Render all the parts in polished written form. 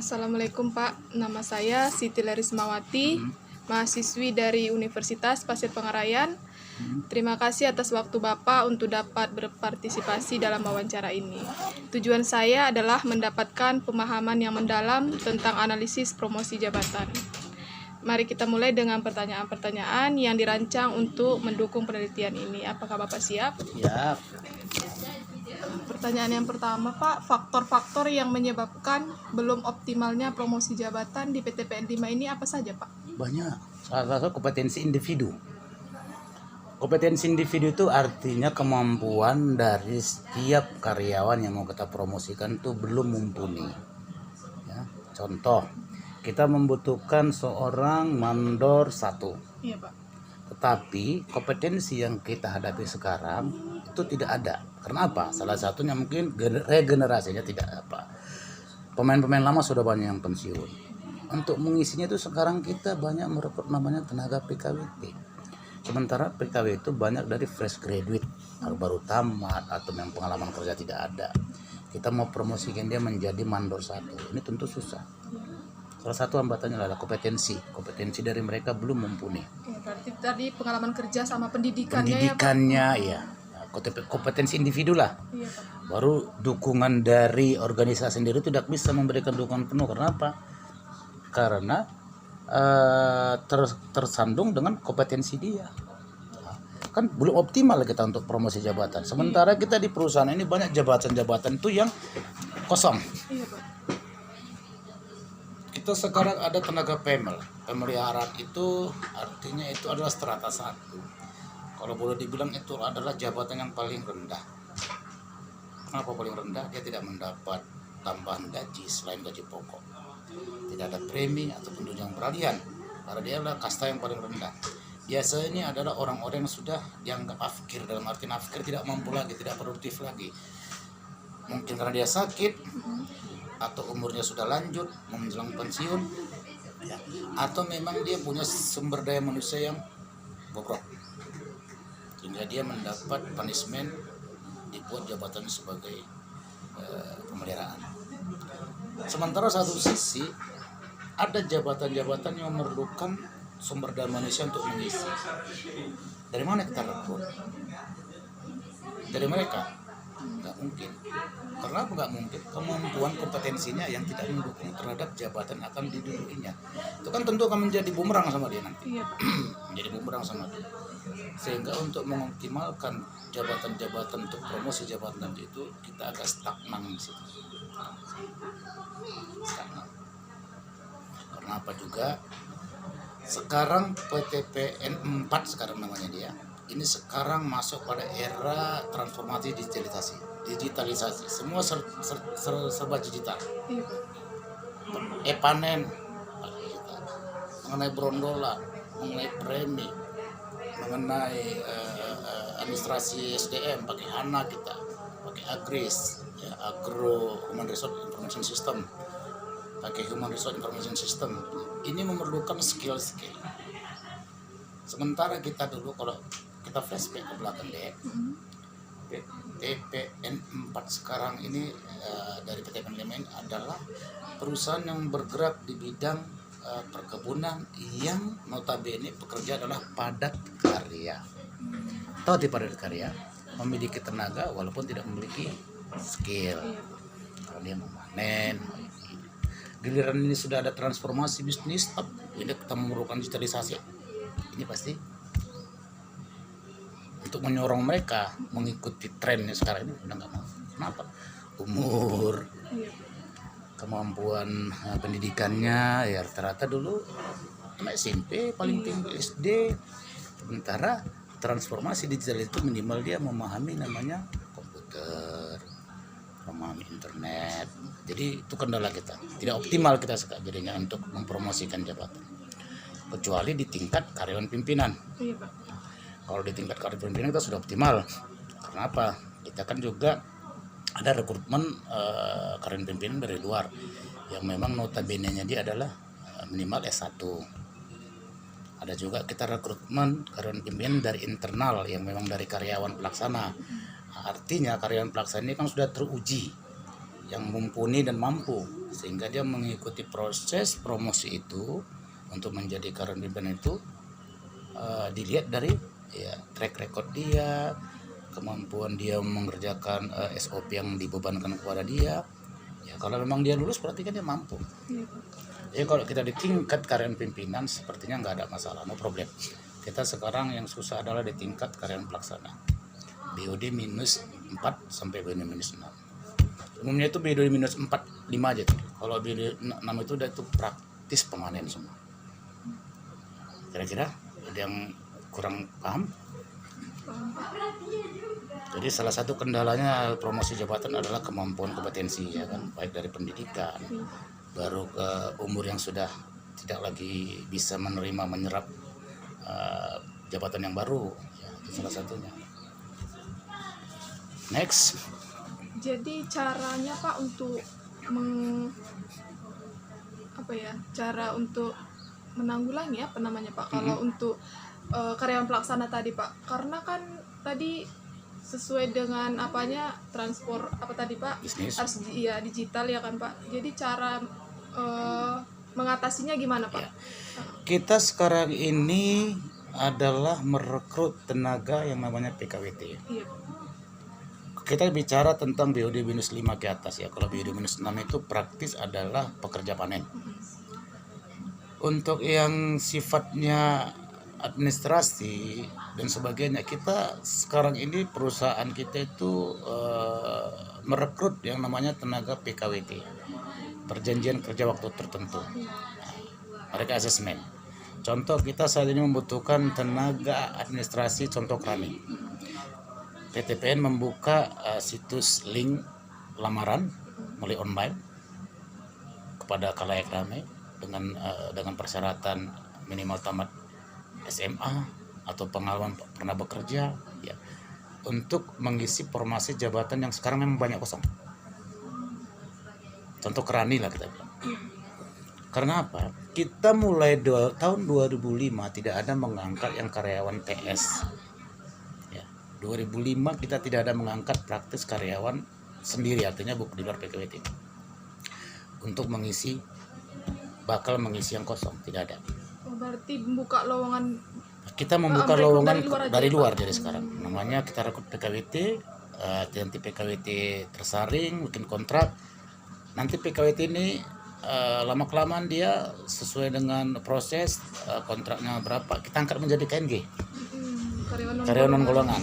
Assalamualaikum Pak, nama saya Siti Lerismawati, mahasiswi dari Universitas Pasir Pengarayan. Terima kasih atas waktu Bapak untuk dapat berpartisipasi dalam wawancara ini. Tujuan saya adalah mendapatkan pemahaman yang mendalam tentang analisis promosi jabatan. Mari kita mulai dengan pertanyaan-pertanyaan yang dirancang untuk mendukung penelitian ini. Apakah Bapak siap? Siap. Pertanyaan yang pertama, Pak, faktor-faktor yang menyebabkan belum optimalnya promosi jabatan di PTPN 5 ini apa saja, Pak? Banyak. Salah satu kompetensi individu. Kompetensi individu itu artinya kemampuan dari setiap karyawan yang mau kita promosikan itu belum mumpuni. Ya, contoh, kita membutuhkan seorang mandor 1. Iya, Pak. Tetapi kompetensi yang kita hadapi sekarang itu tidak ada. Karena apa? Salah satunya mungkin regenerasinya tidak apa. Pemain-pemain lama sudah banyak yang pensiun. Untuk mengisinya itu sekarang kita banyak merekrut namanya tenaga PKWT. Sementara PKW itu banyak dari fresh graduate, baru tamat atau yang pengalaman kerja tidak ada. Kita mau promosikan dia menjadi mandor 1. Ini tentu susah. Salah satu hambatannya adalah kompetensi dari mereka belum mumpuni. Ya, berarti tadi pengalaman kerja sama pendidikannya Ya, kompetensi individu lah. Iya, Pak. Baru dukungan dari organisasi sendiri tidak bisa memberikan dukungan penuh. Karena apa? Karena tersandung dengan kompetensi dia. Kan belum optimal kita untuk promosi jabatan. Sementara kita di perusahaan ini banyak jabatan-jabatan itu yang kosong. Iya, Pak. Kita sekarang ada tenaga pemeliharaan itu artinya itu adalah strata 1. Kalau boleh dibilang itu adalah jabatan yang paling rendah. Kenapa paling rendah? Dia tidak mendapat tambahan gaji selain gaji pokok. Tidak ada premi ataupun tunjangan peralihan. Karena dia adalah kasta yang paling rendah. Biasanya adalah orang-orang yang sudah dianggap afkir, dalam arti afkir tidak mampu lagi, tidak produktif lagi. Mungkin karena dia sakit, atau umurnya sudah lanjut menjelang pensiun, atau memang dia punya sumber daya manusia yang bobrok sehingga dia mendapat punishment dibuat jabatan sebagai pemeliharaan. Sementara satu sisi ada jabatan-jabatan yang memerlukan sumber daya manusia untuk mengisi. Dari mana kita rekrut? Dari mereka? Nggak mungkin. Karena nggak mungkin? Kemampuan kompetensinya yang tidak mendukung terhadap jabatan akan didudukinya. Itu kan tentu akan menjadi bumerang sama dia nanti. Iya, Pak. Menjadi bumerang sama dia. Sehingga untuk mengoptimalkan jabatan-jabatan untuk promosi jabatan itu kita agak stagnan di situ. Stagnan. Karena apa juga? Sekarang PTPN 4 sekarang namanya dia. Ini sekarang masuk pada era transformasi digitalisasi. Semua serba digital. Iya, Pak. E-panen mengenai brondola, mengenai premi, mengenai administrasi SDM pakai HANA, kita pakai AGRIS, ya, Agro Human Resource Information System, pakai Human Resource Information System. Ini memerlukan skill. Sementara kita dulu kalau kita flashback ke belakang deh, PTPN 4 sekarang ini dari PTPN 5 ini adalah perusahaan yang bergerak di bidang perkebunan yang notabene pekerja adalah padat karya. Tahu di padat karya memiliki tenaga walaupun tidak memiliki skill. Kalau dia memanen, giliran ini sudah ada transformasi bisnis, ini kita memerlukan digitalisasi. Ini pasti untuk menyorong mereka mengikuti trennya sekarang ini udah nggak mau. Kenapa? Umur, kemampuan pendidikannya ya rata-rata dulu anak SMP paling tinggi SD. Sementara transformasi digital itu minimal dia memahami namanya komputer, memahami internet. Jadi itu kendala kita. Tidak optimal kita sekarang jadinya untuk mempromosikan jabatan. Kecuali di tingkat karyawan pimpinan. Iya, Pak. Kalau di tingkat karyawan pimpinan kita sudah optimal. Karena apa? Kita kan juga ada rekrutmen karyawan pimpinan dari luar yang memang notabene-nya dia adalah minimal S1. Ada juga kita rekrutmen karyawan pimpinan dari internal yang memang dari karyawan pelaksana. Artinya karyawan pelaksana ini kan sudah teruji yang mumpuni dan mampu, sehingga dia mengikuti proses promosi itu untuk menjadi karyawan pimpinan itu dilihat dari ya track record dia, kemampuan dia mengerjakan SOP yang dibebankan kepada dia. Ya kalau memang dia lulus berarti kan dia mampu. Iya, Pak. Jadi kalau kita di tingkat karyawan pimpinan sepertinya nggak ada masalah, no problem. Kita sekarang yang susah adalah di tingkat karyawan pelaksana. BOD minus 4 sampai BOD minus 6. Umumnya itu BOD minus 4, 5 aja tuh. Kalau BOD 6 itu udah itu praktis pemanen semua. Kira-kira ada yang kurang paham? Jadi salah satu kendalanya promosi jabatan adalah kemampuan kompetensi ya kan, baik dari pendidikan, baru ke umur yang sudah tidak lagi bisa menyerap jabatan yang baru ya, itu salah satunya. Next. Jadi caranya Pak untuk cara untuk menanggulangi apa namanya Pak kalau untuk karyawan pelaksana tadi Pak, karena kan tadi sesuai dengan transport tadi Pak, Bisnis. harus digital ya kan Pak. Jadi cara mengatasinya gimana Pak? Ya. Kita sekarang ini adalah merekrut tenaga yang namanya PKWT. Iya. Kita bicara tentang BOD minus 5 ke atas ya. Kalau BOD minus 6 itu praktis adalah pekerja panen. Untuk yang sifatnya administrasi dan sebagainya, kita sekarang ini perusahaan kita itu merekrut yang namanya tenaga PKWT, perjanjian kerja waktu tertentu. Mereka asesmen. Contoh kita saat ini membutuhkan tenaga administrasi, contoh keramik. PTPN membuka situs link lamaran melalui online kepada khalayak ramai dengan persyaratan minimal tamat SMA atau pengalaman pernah bekerja ya, untuk mengisi formasi jabatan yang sekarang memang banyak kosong. Contoh kerani lah kita bilang. Karena apa? Kita mulai tahun 2005 tidak ada mengangkat yang karyawan TS. 2005 kita tidak ada mengangkat praktis karyawan sendiri, artinya bukan di luar PKWT, untuk bakal mengisi yang kosong, tidak ada. Berarti membuka lowongan. Kita membuka lowongan dari luar Pak. jadi sekarang. Namanya kita rekrut PKWT, nanti PKWT tersaring, bikin kontrak. Nanti PKWT ini lama-kelamaan dia sesuai dengan proses kontraknya berapa, kita angkat menjadi KNG. Karyawan non golongan.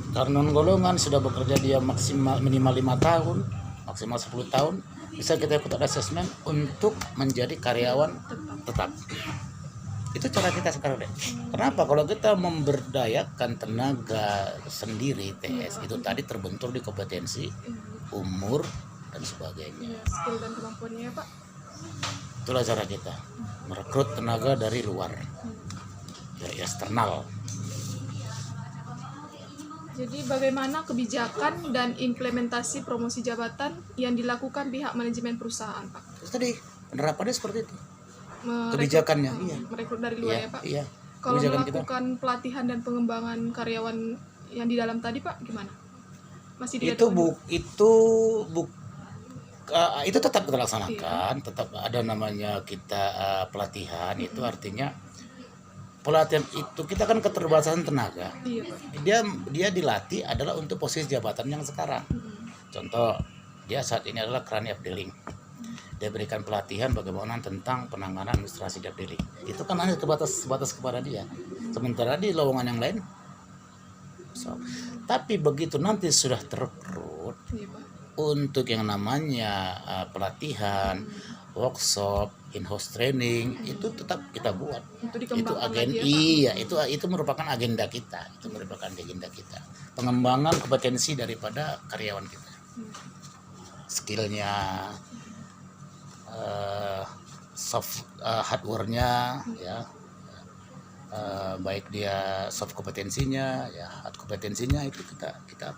Karena non golongan sudah bekerja dia minimal 5 tahun, maksimal 10 tahun, bisa kita ikut asesmen untuk menjadi karyawan tetap. Itu cara kita sekarang deh. Kenapa? Kalau kita memberdayakan tenaga sendiri TS itu tadi terbentur di kompetensi, umur dan sebagainya. Skill dan kemampuannya Pak. Itulah cara kita merekrut tenaga dari luar, dari eksternal. Jadi bagaimana kebijakan dan implementasi promosi jabatan yang dilakukan pihak manajemen perusahaan, Pak? Terus tadi penerapannya seperti itu. Kebijakannya, iya. Merekrut dari luar ya, Pak? Iya. Kalau Kebijakan melakukan pelatihan dan pengembangan karyawan yang di dalam tadi, Pak, gimana? Masih itu tetap kita laksanakan, tetap ada namanya kita pelatihan. Itu artinya pelatihan itu kita kan keterbatasan tenaga. Iya, Pak. Dia dilatih adalah untuk posisi jabatan yang sekarang. Contoh, dia saat ini adalah krani updealing. Dia berikan pelatihan bagaimana tentang penanganan administrasi updealing. Itu kan hanya sebatas kepada dia. Sementara di lowongan yang lain. Tapi begitu nanti sudah terekrut, Iya, Pak. untuk yang namanya pelatihan, workshop, in-house training itu tetap kita buat. Untuk Itu dikembangkan lagi ya, Pak? itu merupakan agenda kita. Itu merupakan agenda kita. Pengembangan kompetensi daripada karyawan kita. Skillnya, soft hardware-nya, ya, baik dia soft kompetensinya, ya, hard kompetensinya itu kita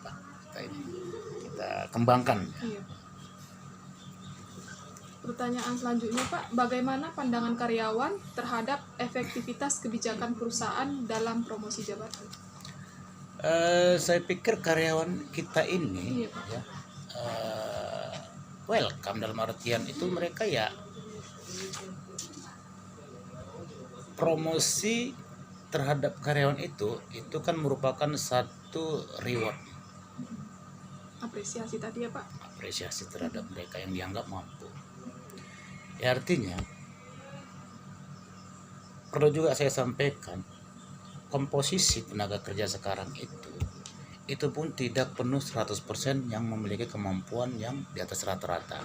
kembangkan. Iya. Pertanyaan selanjutnya, Pak, bagaimana pandangan karyawan terhadap efektivitas kebijakan perusahaan dalam promosi jabatan? Saya pikir karyawan kita ini Iya, Pak. ya, welcome, dalam artian itu mereka ya promosi terhadap karyawan itu kan merupakan satu reward, Apresiasi tadi ya Pak. apresiasi terhadap mereka yang dianggap mampu. Ya, artinya perlu juga saya sampaikan, komposisi tenaga kerja sekarang itu pun tidak penuh 100% yang memiliki kemampuan yang di atas rata-rata.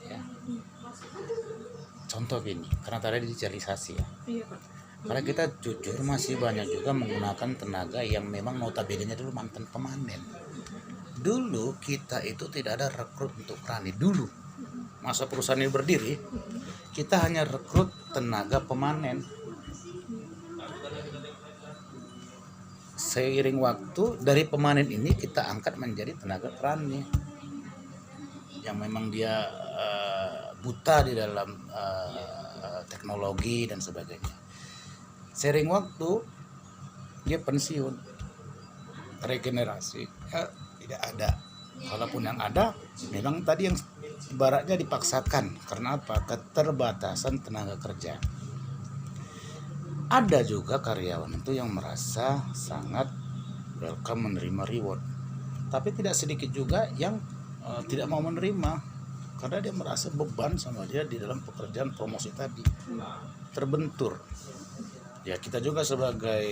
Ya. Contoh gini, karena tadi digitalisasi ya. Iya Pak. Karena kita jujur masih banyak juga menggunakan tenaga yang memang notabene dulu mantan pemanen. Dulu kita itu tidak ada rekrut untuk Rani. Dulu masa perusahaan ini berdiri, kita hanya rekrut tenaga pemanen. Seiring waktu dari pemanen ini kita angkat menjadi tenaga Rani yang memang dia buta di dalam teknologi dan sebagainya. Sering waktu dia pensiun, regenerasi tidak ada. Walaupun yang ada, memang tadi yang ibaratnya dipaksakan. Karena apa? Keterbatasan tenaga kerja. Ada juga karyawan itu yang merasa sangat welcome menerima reward, tapi tidak sedikit juga yang tidak mau menerima karena dia merasa beban sama dia di dalam pekerjaan promosi tadi, terbentur. Ya, kita juga sebagai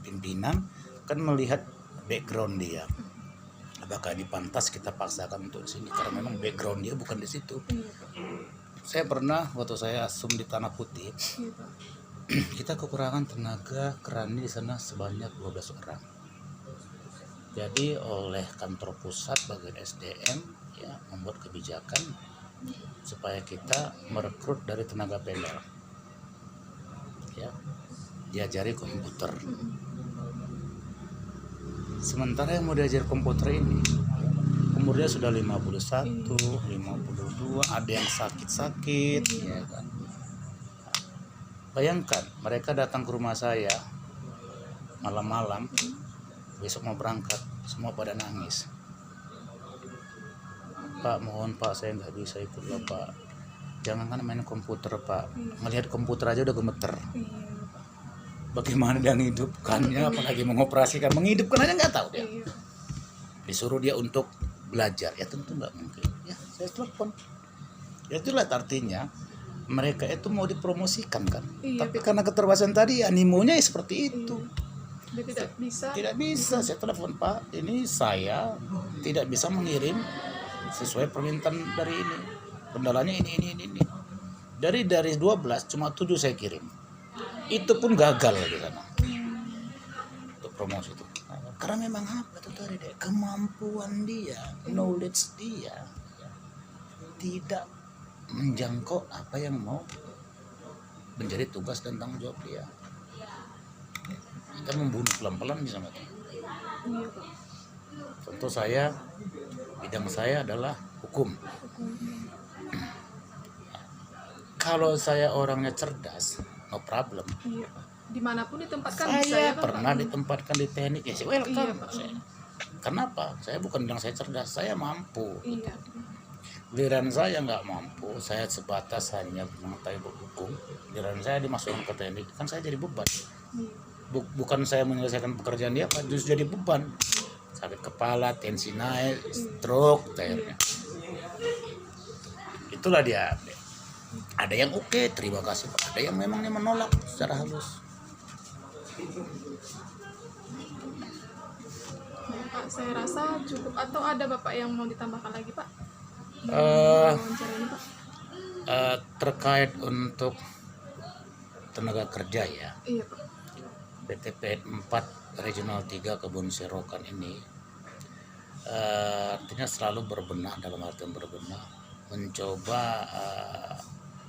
pimpinan kan melihat background dia, apakah dipantas kita paksakan untuk sini karena memang background dia bukan di situ. Saya pernah waktu saya asum di Tanah Putih, kita kekurangan tenaga kerani di sana sebanyak 12 orang. Jadi oleh kantor pusat bagian SDM ya membuat kebijakan supaya kita merekrut dari tenaga PNL. Ya, diajari komputer. Sementara yang mau diajar komputer ini umurnya sudah 51, 52, ada yang sakit-sakit, ya kan. Bayangkan mereka datang ke rumah saya malam-malam, besok mau berangkat, semua pada nangis. Pak, mohon Pak, saya nggak bisa ikut Bapak. Jangan kan main komputer Pak, melihat komputer aja udah gemeter. Bagaimana dia menghidupkannya, apalagi mengoperasikan, menghidupkan aja nggak tahu dia. Disuruh dia untuk belajar, ya tentu nggak mungkin. Ya, saya telepon. Ya itulah artinya mereka itu mau dipromosikan kan, tapi karena keterbatasan tadi animonya ya seperti itu. Dia tidak bisa. Saya telepon, Pak, ini saya tidak bisa mengirim sesuai permintaan dari ini, kendalanya ini. Dari 12 cuma 7 saya kirim, itu pun gagal di sana untuk promosi itu. Karena memang apa itu tadi deh, kemampuan dia, knowledge dia tidak menjangkau apa yang mau menjadi tugas dan tanggung jawab dia. Kita membunuh pelan-pelan bisa mati. Contoh saya, bidang saya adalah hukum. Kalau saya orangnya cerdas, no problem. Dimanapun ditempatkan Saya bisa ya, pernah ditempatkan di teknik, ya welcome. Kenapa? Saya bukan bilang saya cerdas, saya mampu. Giliran saya nggak mampu, saya sebatas hanya mengetahui hukum. Giliran saya dimasukkan ke teknik, kan saya jadi beban. Bukan saya menyelesaikan pekerjaan dia, Pak, justru jadi beban. Sakit kepala, tensi naik, stroke, akhirnya. Itulah dia. Ada yang oke, terima kasih Pak. Ada yang memangnya menolak secara halus. Pak, saya rasa cukup, atau ada Bapak yang mau ditambahkan lagi Pak? Terkait untuk tenaga kerja ya. Iya Pak. BTP 4 Regional 3 Kebun Serokan ini artinya selalu berbenah, dalam artian berbenah, mencoba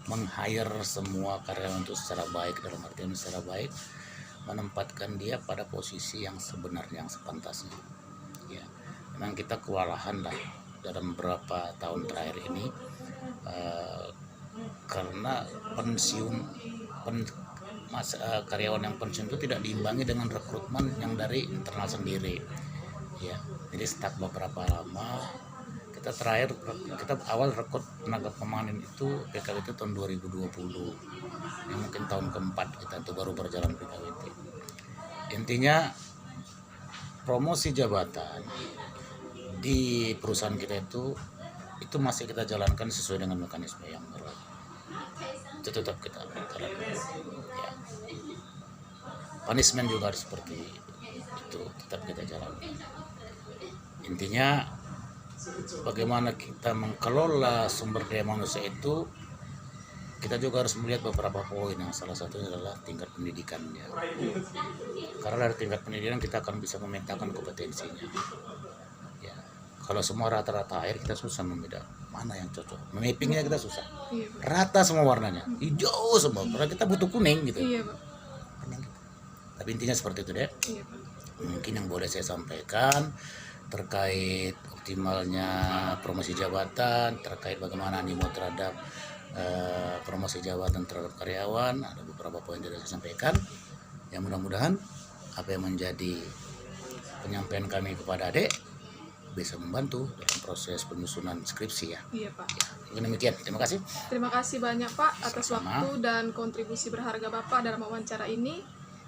meng-hire semua karyawan itu secara baik, dalam artian secara baik, menempatkan dia pada posisi yang sebenarnya, yang sepantasnya. Ya, memang kita kewalahan lah dalam beberapa tahun terakhir ini karena karyawan yang pensiun itu tidak diimbangi dengan rekrutmen yang dari internal sendiri. Ya, jadi stuck beberapa lama, kita awal rekod tenaga pemanen itu PKWT tahun 2020. Ini mungkin tahun keempat kita itu baru berjalan PKWT. Intinya promosi jabatan di perusahaan kita itu masih kita jalankan sesuai dengan mekanisme yang berlaku. Itu tetap kita jalankan. Ya. Punishment juga harus seperti itu, tetap kita jalankan. Intinya bagaimana kita mengelola sumber daya manusia itu, kita juga harus melihat beberapa poin. Yang salah satunya adalah tingkat pendidikannya. Karena dari tingkat pendidikan kita akan bisa memetakan kompetensinya. Ya, kalau semua rata-rata air, kita susah membedakan mana yang cocok. Memappingnya kita susah. Rata semua warnanya, hijau semua. Karena kita butuh kuning gitu. Iya, Pak. Kuning gitu. Tapi intinya seperti itu deh. Iya, Pak. Mungkin yang boleh saya sampaikan terkait optimalnya promosi jabatan, terkait bagaimana animo terhadap promosi jabatan terhadap karyawan, ada beberapa poin yang saya sampaikan. Yang mudah-mudahan apa yang menjadi penyampaian kami kepada adik bisa membantu dalam proses penyusunan skripsi ya. Iya, Pak. Ya, demikian, terima kasih. Terima kasih banyak, Pak, atas Sama-sama. waktu dan kontribusi berharga Bapak dalam wawancara ini.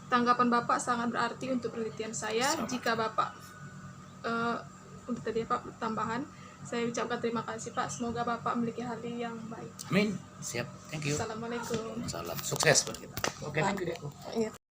Tanggapan Bapak sangat berarti untuk penelitian saya. Sama. Jika Bapak untuk tadi Pak tambahan, saya ucapkan terima kasih, Pak. Semoga Bapak memiliki hati yang baik. Amin. Siap. Thank you. Assalamualaikum. Salam sukses buat kita. Oke, thank you deh. Iya.